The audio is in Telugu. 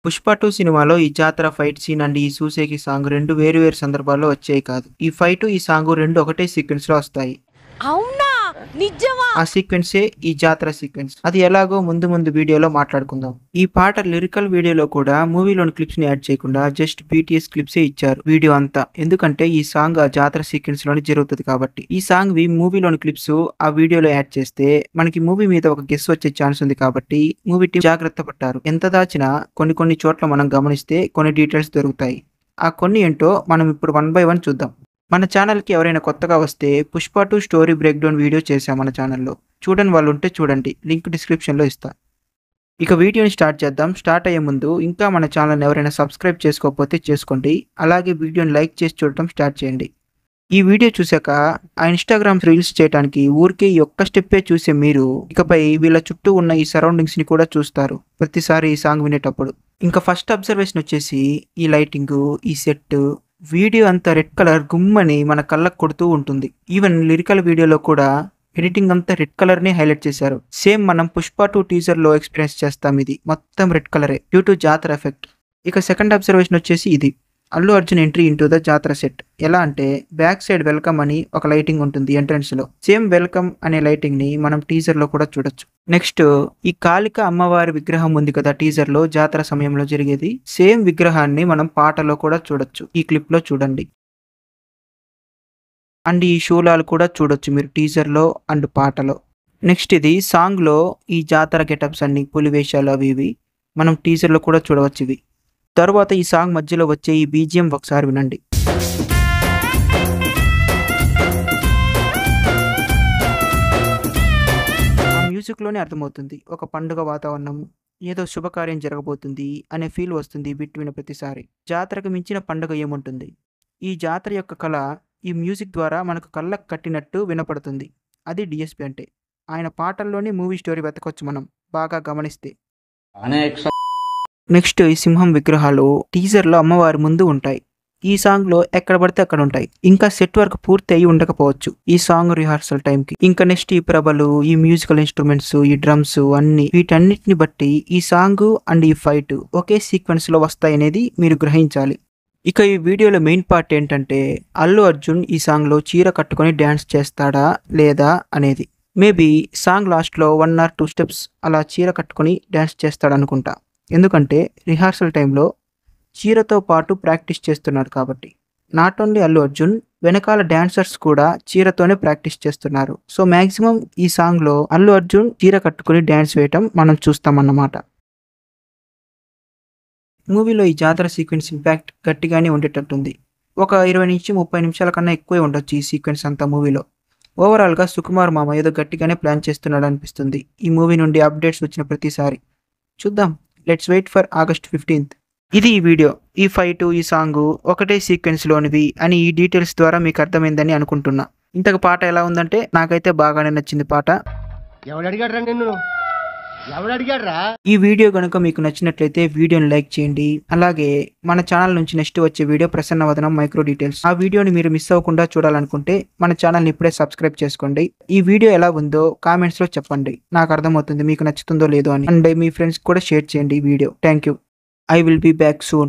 పుష్ప 2 సినిమాలో ఈ జాతర ఫైట్ సీన్ అండ్ ఈ సూసేకి సాంగ్ 2 వేరు వేరు సందర్భాల్లో వచ్చాయి కాదు. ఈ ఫైట్ ఈ సాంగ్ 2 ఒకటే సీక్వెన్స్ లో వస్తాయి. అవునా నిజమా? ఆ సీక్వెన్సే ఈ జాతర సీక్వెన్స్. అది ఎలాగో ముందు వీడియోలో మాట్లాడుకుందాం. ఈ పాట లిరికల్ వీడియోలో కూడా మూవీలోని క్లిప్స్ ని యాడ్ చేయకుండా జస్ట్ BTS క్లిప్సే ఇచ్చారు వీడియో అంతా. ఎందుకంటే ఈ సాంగ్ ఆ జాతర సీక్వెన్స్ లోనే జరుగుతుంది కాబట్టి. ఈ సాంగ్ వి మూవీలోని క్లిప్స్ ఆ వీడియోలో యాడ్ చేస్తే మనకి మూవీ మీద ఒక గెస్ వచ్చే ఛాన్స్ ఉంది కాబట్టి మూవీ టీం జాగ్రత్త పడ్డారు. ఎంత దాచినా కొన్ని చోట్ల మనం గమనిస్తే కొన్ని డీటెయిల్స్ దొరుకుతాయి. ఆ కొన్ని ఏంటో మనం ఇప్పుడు 1 by 1 చూద్దాం. మన ఛానల్కి ఎవరైనా కొత్తగా వస్తే Pushpa 2 story break down video చేశాం మన ఛానల్లో. చూడని వాళ్ళు ఉంటే చూడండి, లింక్ డిస్క్రిప్షన్లో ఇస్తా. ఇక వీడియోని స్టార్ట్ చేద్దాం. స్టార్ట్ అయ్యే ముందు ఇంకా మన ఛానల్ని ఎవరైనా సబ్స్క్రైబ్ చేసుకోకపోతే చేసుకోండి. అలాగే వీడియోని లైక్ చేసి చూడటం స్టార్ట్ చేయండి. ఈ వీడియో చూశాక ఆ ఇన్స్టాగ్రామ్ రీల్స్ చేయడానికి ఊరికే ఈ ఒక్క స్టెప్పే చూసే మీరు ఇకపై వీళ్ళ చుట్టూ ఉన్న ఈ సరౌండింగ్స్ని కూడా చూస్తారు ప్రతిసారి ఈ సాంగ్ వినేటప్పుడు. ఇంకా ఫస్ట్ అబ్జర్వేషన్ వచ్చేసి ఈ లైటింగ్, ఈ సెట్, వీడియో అంతా రెడ్ కలర్ గుమ్మని మన కళ్ళకు కొడుతూ ఉంటుంది. ఈవెన్ లిరికల్ వీడియోలో కూడా ఎడిటింగ్ అంతా రెడ్ కలర్ ని హైలైట్ చేశారు. సేమ్ మనం పుష్ప 2 టీజర్ లో ఎక్స్పీరియన్స్ చేస్తాం. ఇది మొత్తం రెడ్ కలరే డ్యూ టు జాతర ఎఫెక్ట్. ఇక సెకండ్ అబ్జర్వేషన్ వచ్చేసి ఇది Allu Arjun entry into the జాతర సెట్. ఎలా అంటే బ్యాక్ సైడ్ వెల్కమ్ అని ఒక లైటింగ్ ఉంటుంది ఎంట్రన్స్ లో. సేమ్ వెల్కమ్ అనే లైటింగ్ ని మనం టీజర్ లో కూడా చూడొచ్చు. నెక్స్ట్ ఈ కాళిక అమ్మవారి విగ్రహం ఉంది కదా టీజర్ లో జాతర సమయంలో జరిగేది, సేమ్ విగ్రహాన్ని మనం పాటలో కూడా చూడొచ్చు. ఈ క్లిప్ లో చూడండి. అండ్ ఈ శూలాలు కూడా చూడొచ్చు మీరు టీజర్ లో అండ్ పాటలో. నెక్స్ట్ ఇది సాంగ్ లో ఈ జాతర గెటప్స్ అన్ని పులివేషాలు అవి ఇవి మనం టీజర్ లో కూడా చూడవచ్చు. ఇవి తర్వాత ఈ సాంగ్ మధ్యలో వచ్చే ఈ BGM ఒకసారి వినండి. ఆ మ్యూజిక్ లోనే అర్థమవుతుంది ఒక పండుగ వాతావరణం, ఏదో శుభకార్యం జరగబోతుంది అనే ఫీల్ వస్తుంది బిట్వీన్ ప్రతిసారి. జాతరకు మించిన పండుగ ఏముంటుంది? ఈ జాతర యొక్క కళ ఈ మ్యూజిక్ ద్వారా మనకు కళ్ళకు కట్టినట్టు వినపడుతుంది. అది DSP అంటే. ఆయన పాటల్లోనే మూవీ స్టోరీ వెతకొచ్చు మనం బాగా గమనిస్తే. నెక్స్ట్ ఈ సింహం విగ్రహాలు టీజర్ లో అమ్మవారి ముందు ఉంటాయి. ఈ సాంగ్ లో ఎక్కడ పడితే అక్కడ ఉంటాయి. ఇంకా సెట్ వర్క్ పూర్తి అయి ఉండకపోవచ్చు ఈ సాంగ్ రిహార్సల్ టైం కి. ఇంకా నెక్స్ట్ ఈ ప్రభలు, ఈ మ్యూజికల్ ఇన్స్ట్రుమెంట్స్, ఈ డ్రమ్స్ అన్ని వీటన్నిటిని బట్టి ఈ సాంగ్ అండ్ ఈ ఫైట్ ఒకే సీక్వెన్స్ లో వస్తాయనేది మీరు గ్రహించాలి. ఇక ఈ వీడియోలో మెయిన్ పార్ట్ ఏంటంటే అల్లు అర్జున్ ఈ సాంగ్ లో చీర కట్టుకొని డ్యాన్స్ చేస్తాడా లేదా అనేది. మేబీ సాంగ్ లాస్ట్ లో 1 or 2 స్టెప్స్ అలా చీర కట్టుకొని డ్యాన్స్ చేస్తాడనుకుంటా. ఎందుకంటే రిహార్సల్ టైంలో చీరతో పాటు ప్రాక్టీస్ చేస్తున్నారు కాబట్టి. నాట్ ఓన్లీ అల్లు అర్జున్, వెనకాల డాన్సర్స్ కూడా చీరతోనే ప్రాక్టీస్ చేస్తున్నారు. సో మ్యాక్సిమం ఈ సాంగ్ లో అల్లు అర్జున్ చీర కట్టుకుని డ్యాన్స్ వేయటం మనం చూస్తామన్నమాట. మూవీలో ఈ జాతర సీక్వెన్స్ ఇంపాక్ట్ గట్టిగానే ఉండేటట్టుంది. ఒక 20 నుంచి 30 నిమిషాల కన్నా ఎక్కువే ఉండొచ్చు ఈ సీక్వెన్స్ అంతా మూవీలో. ఓవరాల్గా సుకుమార్ మామ ఏదో గట్టిగానే ప్లాన్ చేస్తున్నాడు అనిపిస్తుంది ఈ మూవీ నుండి అప్డేట్స్ వచ్చిన ప్రతిసారి. చూద్దాం, let's wait for August 15th. ఇది ఈ వీడియో. ఈ ఫైట్, ఈ సాంగ్ ఒకటే సీక్వెన్స్ లోనివి అని ఈ డీటెయిల్స్ ద్వారా మీకు అర్థమైందని అనుకుంటున్నా. ఇంతకు పాట ఎలా ఉందంటే నాకైతే బాగానే నచ్చింది పాట. ఈ వీడియో కనుక మీకు నచ్చినట్లయితే వీడియోని లైక్ చేయండి. అలాగే మన ఛానల్ నుంచి నెక్స్ట్ వచ్చే వీడియో ప్రసన్న వదనం మైక్రో డీటెయిల్స్. ఆ వీడియోని మీరు మిస్ అవ్వకుండా చూడాలనుకుంటే మన ఛానల్ని ఇప్పుడే సబ్స్క్రైబ్ చేసుకోండి. ఈ వీడియో ఎలా ఉందో కామెంట్స్ లో చెప్పండి, నాకు అర్థమవుతుంది మీకు నచ్చుతుందో లేదో అని. అండ్ మీ ఫ్రెండ్స్ కూడా షేర్ చేయండి ఈ video. Thank you. I will be back soon.